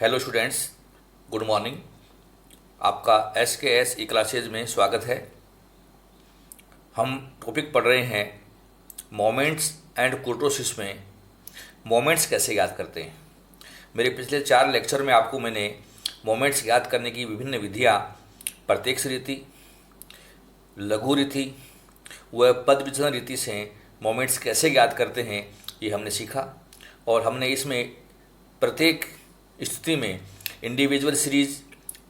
Hello students, good morning. आपका SKS ई classes में स्वागत है। हम टॉपिक पढ़ रहे हैं मोमेंट्स एंड कुर्टोसिस में मोमेंट्स कैसे याद करते हैं। मेरे पिछले 4 लेक्चर में आपको मैंने मोमेंट्स याद करने की विभिन्न विधियाँ, प्रत्यक्ष रीति, लघु रीति व पद विचलन रीति से मोमेंट्स कैसे याद करते हैं ये हमने सीखा। और हमने इसमें प्रत्येक स्थिति में इंडिविजुअल सीरीज,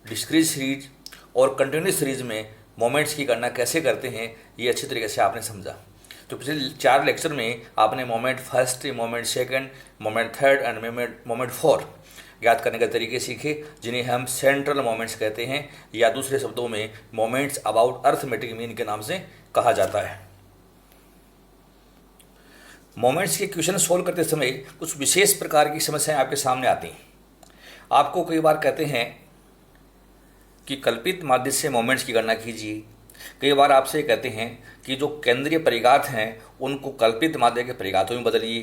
डिस्क्रीट सीरीज और कंटिन्यूस सीरीज में मोमेंट्स की गणना कैसे करते हैं ये अच्छी तरीके से आपने समझा। तो पिछले 4 लेक्चर में आपने moment first, moment second, moment third end moment four याद करने के तरीके सीखे, जिन्हें हम सेंट्रल मोमेंट्स कहते हैं, या दूसरे शब्दों में मोमेंट्स अबाउट अर्थमेटिक मीन के नाम से कहा जाता है। मोमेंट्स के क्वेश्चन सोल्व करते समय कुछ विशेष प्रकार की समस्याएं आपके सामने आती हैं। आपको कई बार कहते हैं कि कल्पित माध्य से मोमेंट्स की गणना कीजिए। कई बार आपसे कहते हैं कि जो केंद्रीय परिघात हैं उनको कल्पित माध्य के परिघातों में बदलिए।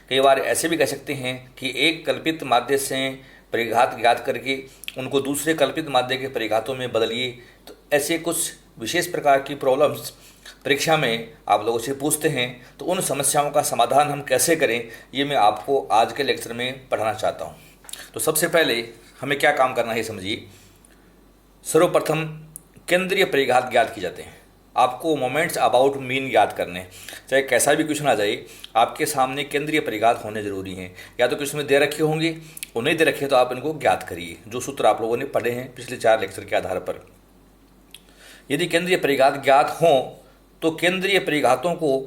कई बार ऐसे भी कह सकते हैं कि एक कल्पित माध्य से परिघात ज्ञात करके उनको दूसरे कल्पित माध्य के परिघातों में बदलिए। तो ऐसे कुछ विशेष प्रकार की प्रॉब्लम्स परीक्षा में आप लोगों से पूछते हैं, तो उन समस्याओं का समाधान हम कैसे करें ये मैं आपको आज के लेक्चर में पढ़ाना चाहता हूँ। तो सबसे पहले हमें क्या काम करना है समझिए। सर्वप्रथम केंद्रीय परिघात ज्ञात किए जाते हैं। आपको मोमेंट्स अबाउट मीन याद करने हैं। चाहे कैसा भी क्वेश्चन आ जाए, आपके सामने केंद्रीय परिघात होने जरूरी हैं। या तो क्वेश्चन में दे रखे होंगे, उन्हें दे रखे तो आप इनको ज्ञात करिए, जो सूत्र आप लोगों ने पढ़े हैं पिछले 4 लेक्चर के आधार पर। यदि केंद्रीय परिघात ज्ञात हों तो केंद्रीय परिघातों को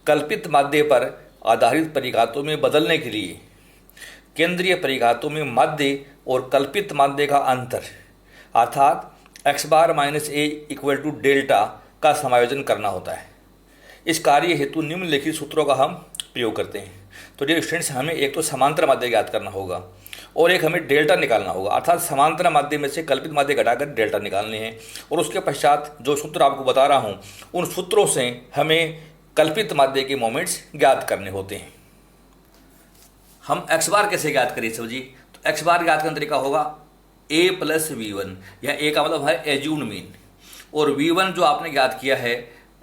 कल्पित माध्य पर आधारित परिघातों में बदलने के लिए केंद्रीय परिघातों में माध्य और कल्पित माध्य का अंतर अर्थात x bar minus a equal to delta का समायोजन करना होता है। इस कार्य हेतु निम्नलिखित सूत्रों का हम प्रयोग करते हैं। तो डियर स्टूडेंट्स, हमें एक तो समांतर माध्य ज्ञात करना होगा और एक हमें डेल्टा निकालना होगा, अर्थात समांतर माध्य में से कल्पित माध्य घटाकर डेल्टा निकालने हैं। और उसके पश्चात जो सूत्र आपको बता रहा हूँ उन सूत्रों से हमें कल्पित माध्य के मोमेंट्स ज्ञात करने होते हैं। हम x बार कैसे ज्ञात करें समझिए। तो x बार ज्ञात करने का तरीका होगा a प्लस V1, या a का मतलब है एज्यूम्ड मीन, और V1 जो आपने ज्ञात किया है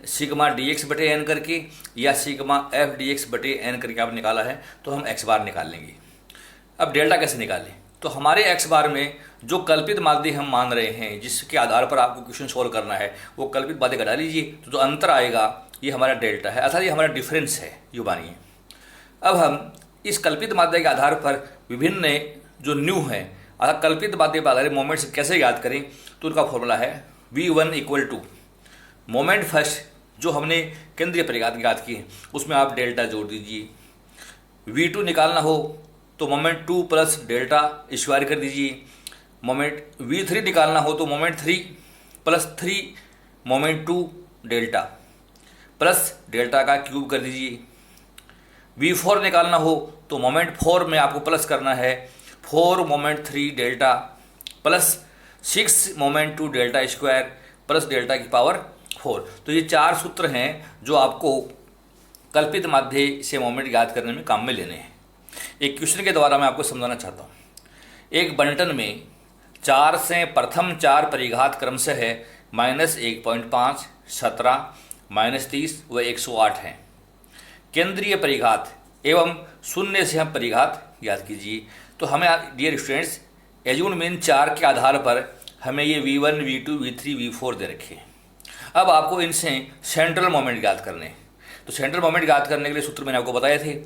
सिग्मा dx बटे n करके या सिग्मा f dx बटे n करके आपने निकाला है, तो हम x बार निकाल लेंगे। अब डेल्टा कैसे निकालें। तो हमारे x बार में जो कल्पित माध्य हम मान रहे हैं, जिसके आधार पर आपको क्वेश्चन सोल्व करना है, वो कल्पित माध्य घटा लीजिए, तो जो अंतर आएगा ये हमारा डेल्टा है, अर्थात ये हमारा डिफरेंस है, ये मानिए। अब हम इस कल्पित माध्य के आधार पर विभिन्न जो न्यू है अर्थात कल्पित माध्य पर आधारित मोमेंट्स कैसे याद करें, तो उनका फॉर्मूला है V1 equal to moment first जो हमने केंद्रीय परिघात ज्ञात किए उसमें आप डेल्टा जोड़ दीजिए। V2 निकालना हो तो मोमेंट 2 प्लस डेल्टा स्क्वायर कर दीजिए। मोमेंट V3 निकालना हो तो moment 3 plus 3 moment 2 delta plus delta का क्यूब कर दीजिए। V4 निकालना हो तो मोमेंट 4 में आपको प्लस करना है 4 moment 3 delta plus 6 moment 2 delta square plus delta की पावर 4। तो ये 4 सूत्र हैं जो आपको कल्पित माध्य से मोमेंट याद करने में काम में लेने हैं। एक क्वेश्चन के द्वारा मैं आपको समझाना चाहता हूँ। एक बंटन में 4 से प्रथम 4 परिघात क्रमशः है -1.5, 17, -30 व 108 हैं। केंद्रीय परिघात एवं शून्य से हम परिघात याद कीजिए। तो हमें डियर स्टूडेंट्स एज्यूम्ड मीन 4 के आधार पर हमें ये V1, V2, V3, V4 दे रखे हैं। अब आपको इनसे सेंट्रल मोमेंट याद करने हैं। तो सेंट्रल मोमेंट याद करने के लिए सूत्र मैंने आपको बताए थे,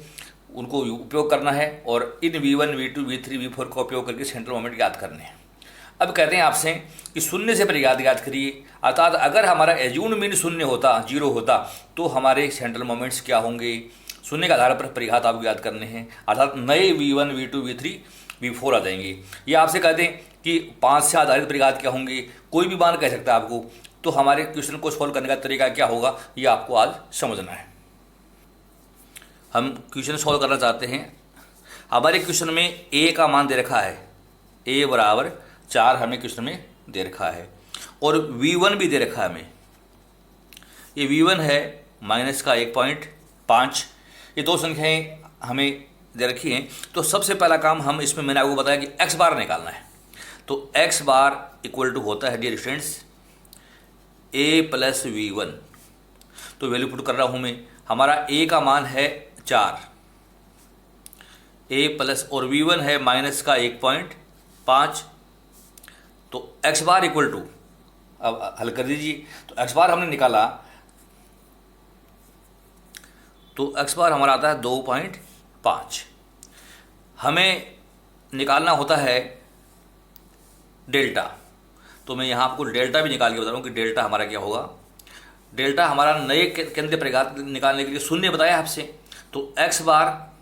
उनको उपयोग करना है और इन V1, V2, V3, V4 का उपयोग करके सेंट्रल मोमेंट याद करने हैं। अब कहते हैं आपसे कि शून्य से परिघात याद करिए, अर्थात अगर हमारा एज्यूम्ड मीन शून्य होता, 0 होता, तो हमारे सेंट्रल मोमेंट्स क्या होंगे। शून्य के आधार पर परिघात आपको याद करने हैं, अर्थात नए V1, V2, V3, V4 आ जाएंगे। या आपसे कहते हैं कि 5 से आधारित परिघात क्या होंगे, कोई भी मान कह सकता है आपको। तो हमारे क्वेश्चन को सॉल्व करने का तरीका क्या होगा ये आपको आज समझना है। हम क्वेश्चन सॉल्व करना चाहते हैं। हमारे क्वेश्चन में a का मान दे रखा है, a बराबर 4 हमें क्वेश्चन में दे रखा है, और V1 भी दे रखा है हमें। ये V1 है -1.5। ये दो संख्याएं हमें दे रखी हैं। तो सबसे पहला काम हम इसमें मैंने आपको बताया कि एक्स बार निकालना है। तो एक्स बार इक्वल टू होता है डियर स्टूडेंट्स ए प्लस V1। तो वैल्यू पुट कर रहा हूँ मैं, हमारा ए का मान है 4, ए प्लस और V1 है माइनस का 1.5। तो एक्स बार इक्वल टू, अब हल कर दीजिए। तो एक्स बार हमने निकाला, तो एक्स बार हमारा आता है 2.5। हमें निकालना होता है डेल्टा। तो मैं यहाँ आपको डेल्टा भी निकाल के बता रहा हूँ कि डेल्टा हमारा क्या होगा। डेल्टा हमारा नए केंद्र परिघात निकालने के लिए शून्य बताया आपसे। तो एक्स बार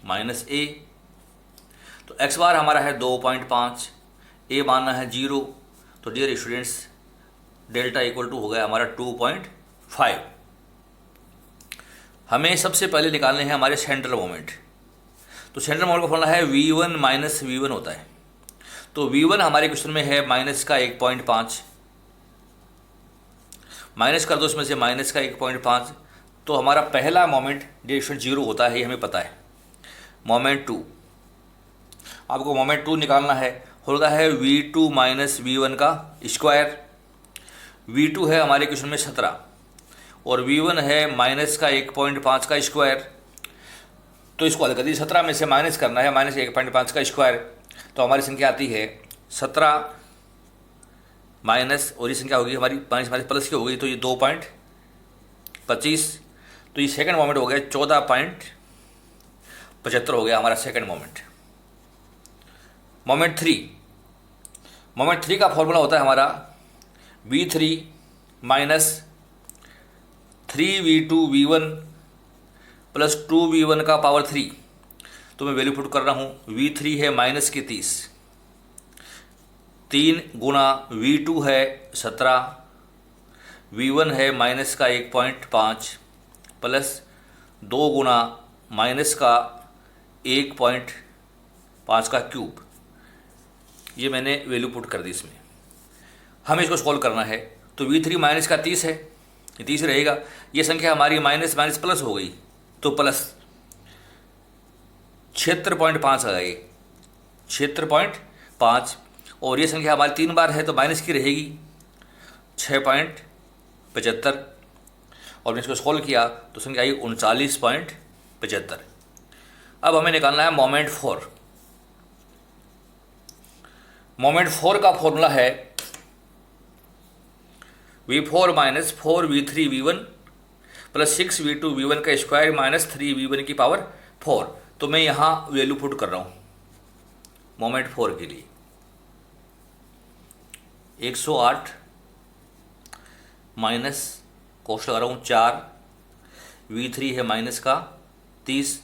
माइनस ए, तो एक्स बार हमारा है 2.5, ए मानना है 0। तो dear students delta equal to हो गया हमारा 2.5। हमें सबसे पहले निकालने हैं हमारे सेंट्रल मोमेंट। तो सेंट्रल मोमेंट का फॉर्मूला है V1 माइनस V1 होता है। तो V1 हमारे क्वेश्चन में है माइनस का 1.5, माइनस कर दो इसमें से माइनस का 1.5। तो हमारा पहला मोमेंट डिरेक्शन 0 होता है, ये हमें पता है। मोमेंट 2, आपको मोमेंट 2 निकालना है, होता है V2 माइनस V1 का स्क्वायर। V2 है हमारे क्वेश्चन में 17 और V1 है माइनस का 1.5 का स्क्वायर। तो इसको हल कर दीजिए, 17 में से माइनस करना है माइनस 1.5 का स्क्वायर। तो हमारी संख्या आती है 17 माइनस, और ये संख्या होगी हमारी माइनस माइनस प्लस की होगी, तो ये 2.25। तो ये सेकंड मोमेंट हो गया 14.75 हो गया हमारा सेकंड मोमेंट। मोमेंट 3 का फॉर्मूला होता है हमारा V3 minus 3V2V1 plus 2V1 का पावर 3। तो मैं वैल्यू पुट कर रहा हूँ, V3 है माइनस की 30, 3 गुणा V2 है 17, V1 है माइनस का 1.5 प्लस 2 गुणा माइनस का 1.5 का क्यूब। ये मैंने वैल्यू पुट कर दी इसमें। हमें इसको सॉल्व करना है। तो V3 माइनस का 30 है, ये 30 रहेगा। ये संख्या हमारी माइनस माइनस प्लस हो गई, तो प्लस 76.5 आ गई, 76.5। और ये संख्या हमारी 3 बार है तो माइनस की रहेगी 6.75। और मैंने इसको सॉल्व किया तो संख्या आई 39.75। अब हमें निकालना है मोमेंट 4। मोमेंट 4 का फॉर्मूला है V4 minus 4V3V1 plus 6V2V1 का स्क्वायर माइनस 3V1 की पावर 4। तो मैं यहाँ वैल्यू पुट कर रहा हूँ मोमेंट 4 के लिए 108 माइनस कोष्ट लगा रहा हूँ 4, V3 है माइनस का 30,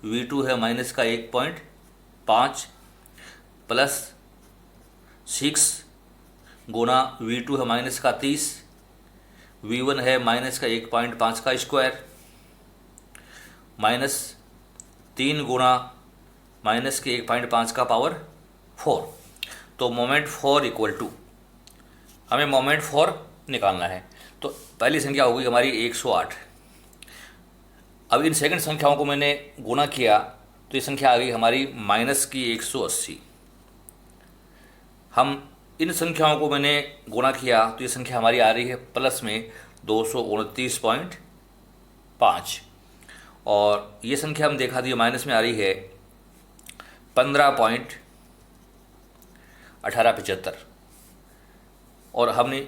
V2 है माइनस का 1.5 प्लस 6 गुणा V2 है माइनस का 30, V1 है माइनस का 1.5 का स्क्वायर माइनस 3 गुणा माइनस के 1.5 का पावर 4। तो मोमेंट 4 इक्वल टू, हमें मोमेंट 4 निकालना है। तो पहली संख्या हो गई हमारी 108। अब इन सेकंड संख्याओं को मैंने गुणा किया तो ये संख्या आ गई हमारी माइनस की 180। हम इन संख्याओं को मैंने गुणा किया तो ये संख्या हमारी आ रही है प्लस में 229.5। और ये संख्या हम देखा दी माइनस में आ रही है 15.1875। और हमने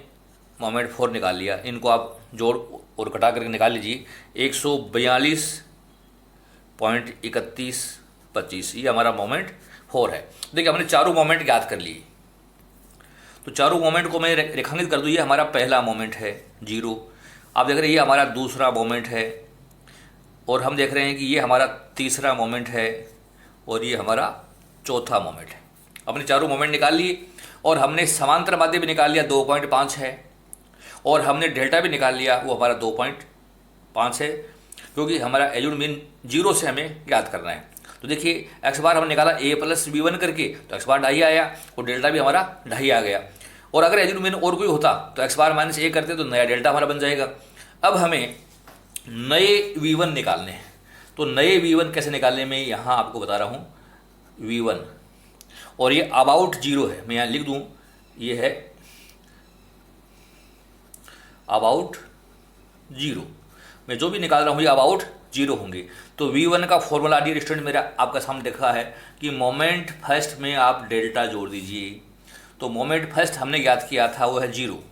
मोमेंट 4 निकाल लिया। इनको आप जोड़ और घटा करके निकाल लीजिए, 142.3125। ये हमारा मोमेंट 4 है। देखिए हमने चारों मोमेंट ज्ञात कर लिए। तो चारों मोमेंट को मैं रेखांकित कर दूँ। ये हमारा पहला मोमेंट है 0। आप देख रहे हैं ये हमारा दूसरा मोमेंट है, और हम देख रहे हैं कि ये हमारा तीसरा मोमेंट है, और ये हमारा चौथा मोमेंट है। अपने चारों मोमेंट निकाल लिए, और हमने समांतर माध्य भी निकाल लिया 2.5 है, और हमने डेल्टा भी निकाल लिया, वो हमारा 2.5 है, क्योंकि हमारा एल्यूड मीन 0 से हमें ज्ञात करना है। तो देखिए एक्स बार हमने निकाला a प्लस V1 करके, तो एक्स बार 2.5 आया, और डेल्टा भी हमारा 2.5 आ गया। और अगर एल्यूड मीन और कोई होता तो एक्स बार माइनस a करते तो नया डेल्टा हमारा बन जाएगा। अब हमें नए V1 निकालने हैं। तो नए V1 कैसे निकालने में यहाँ आपको बता रहा हूँ V1, और ये अबाउट जीरो है, मैं यहाँ लिख दूँ, ये है अबाउट जीरो। मैं जो भी निकाल रहा हूँ ये अबाउट जीरो होंगे। तो V1 का फॉर्मूला डियर स्टूडेंट मेरा आपका सामने देखा है कि मोमेंट फर्स्ट में आप डेल्टा जोड़ दीजिए। तो मोमेंट फर्स्ट हमने याद किया था वो है जीरो,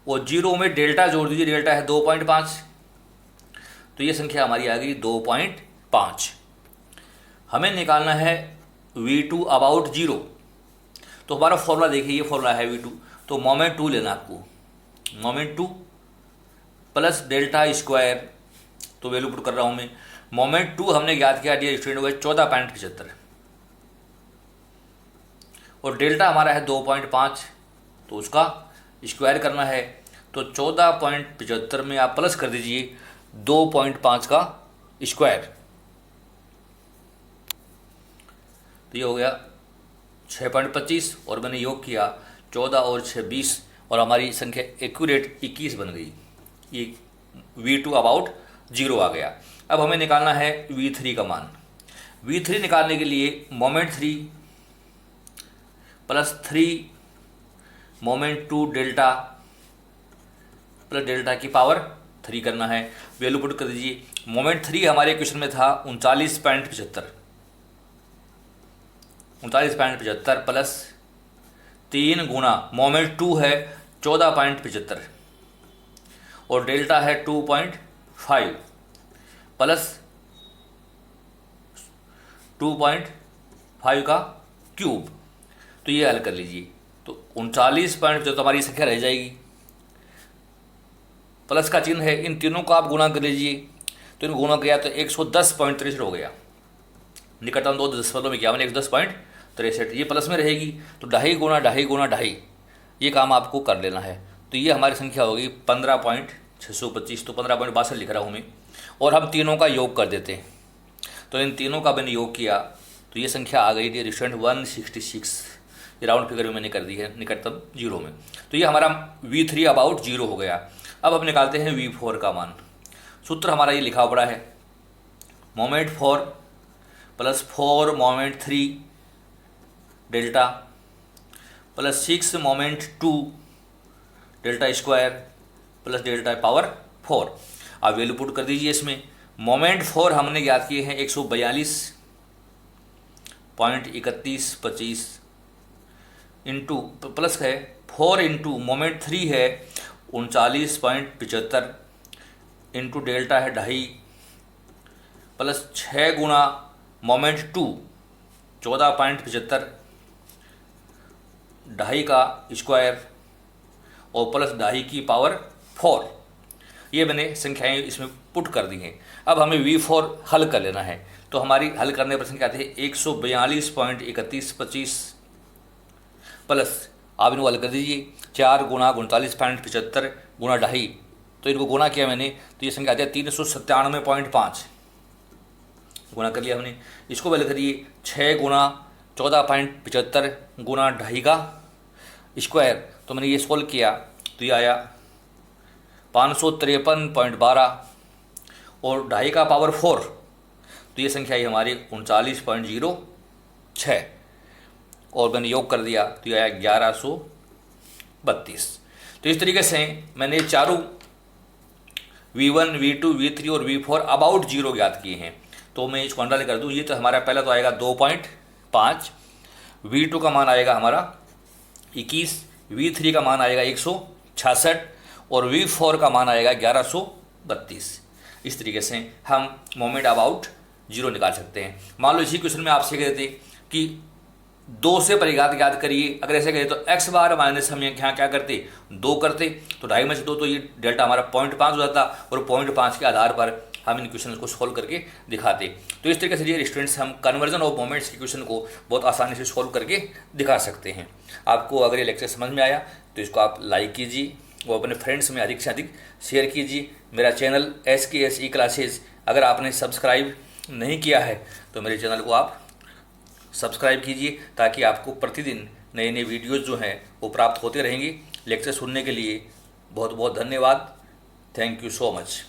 और जीरो में डेल्टा जोड़ दीजिए, डेल्टा है 2.5, तो ये संख्या हमारी आ गई 2.5। हमें निकालना है V2 अबाउट जीरो। तो हमारा फॉर्मूला देखिए, ये फॉर्मूला है V2, तो मोमेंट 2 लेना आपको, मोमेंट 2 प्लस डेल्टा स्क्वायर, तो वैल्यू पुट कर रहा हूँ मैं। मोमेंट 2 हमने याद किया डियर स्टूडेंट हुआ 14.75, और डेल्टा हमारा है 2.5, तो उसका स्क्वायर करना है। तो 14.75 में आप प्लस कर दीजिए 2.5 का स्क्वायर, तो ये हो गया 6.25, और मैंने योग किया 14 और 6 20, और हमारी संख्या एक्यूरेट 21 बन गई। ये V2 अबाउट जीरो आ गया। अब हमें निकालना है V3 का मान। V3 निकालने के लिए moment 3 plus 3 moment 2 delta plus delta की पावर 3 करना है। वैल्यू पुट कर दीजिए। मोमेंट 3 हमारे क्वेश्चन में था 39.75 प्लस 3 गुना मोमेंट 2 है 14.75, और डेल्टा है 2.5 प्लस 2.5 का क्यूब, तो ये हल कर लीजिए। तो 39.75 हमारी संख्या रह जाएगी, प्लस का चिन्ह है, इन तीनों का आप गुणा कर लीजिए, तो इनको गुणा किया तो 110.63 हो गया। निकटतम 2 दशमलव में 110.63, ये प्लस में रहेगी, तो 2.5 गुणा 2.5 गुणा 2.5, ये काम आपको कर लेना है। तो ये हमारी संख्या होगी 15.625, तो 15.62 लिख रहा हूँ मैं, और हम तीनों का योग कर देते हैं। तो इन तीनों का मैंने योग किया, तो ये संख्या आ गई डियर स्टूडेंट 166, ये राउंड फिगर में मैंने कर दी है निकटतम जीरो में। तो ये हमारा V3 अबाउट जीरो हो गया। अब हम निकालते हैं V4 का मान। सूत्र हमारा ये लिखा पड़ा है, moment 4 plus 4 moment 3 delta plus 6 moment 2 delta square plus delta power 4। आप वैल्यू पुट कर दीजिए इसमें। मोमेंट 4 हमने याद किए हैं 142.3125 इंटू प्लस है 4 इंटू मोमेंट 3 है 39.75 इंटू डेल्टा है 2.5 प्लस 6 गुणा मोमेंट 2 14.75, 2.5 का स्क्वायर और प्लस 2.5 की पावर 4। ये मैंने संख्याएं इसमें पुट कर दी हैं। अब हमें V4 हल कर लेना है। तो हमारी हल करने पर संख्या आती है 142.3125 प्लस, आप इनको हल कर दीजिए, 4 गुणा 39.75 गुणा 2.5, तो इनको गुणा किया मैंने, तो ये संख्या आती है 397.5, गुणा कर लिया हमने। इसको पहले करिए 6 गुणा 14.75 गुणा 2.5 का स्क्वायर, तो मैंने ये सोल्व किया, तो ये आया 553.12 और 2.5 का पावर 4, तो ये संख्या है हमारी 39.06, और मैंने योग कर दिया तो ये आया 1132। तो इस तरीके से मैंने चारों V1, V2, V3 और V4 अबाउट जीरो याद किए हैं। तो मैं इसको अंडरलाइन कर दूँ, ये तो हमारा पहला तो आएगा 2.5, V2 का मान आएगा हमारा 21, V3 का मान आएगा 166 और V4 का मान आएगा 1132। इस तरीके से हम मोमेंट अबाउट जीरो निकाल सकते हैं। मान लो इसी क्वेश्चन में आपसे कहते थे कि 2 से परिघात याद करिए, अगर ऐसे कहें तो x बार माइनस हम यहाँ क्या करते 2 करते, तो 2.5 में से 2 तो ये डेल्टा हमारा 0.5 हो जाता, और 0.5 के आधार पर हम इन क्वेश्चन को सोल्व करके दिखाते। तो इस तरीके से ये स्टूडेंट्स हम कन्वर्जन ऑफ मोमेंट्स के क्वेश्चन को बहुत आसानी से सोल्व करके दिखा सकते हैं। आपको अगर ये लेक्चर समझ में आया तो इसको आप लाइक कीजिए, वो अपने फ्रेंड्स में अधिक से अधिक शेयर कीजिए। मेरा चैनल SKS क्लासेज अगर आपने सब्सक्राइब नहीं किया है तो मेरे चैनल को आप सब्सक्राइब कीजिए, ताकि आपको प्रतिदिन नए नए वीडियोज़ जो हैं वो प्राप्त होते रहेंगे। लेक्चर सुनने के लिए बहुत बहुत धन्यवाद। Thank you so much.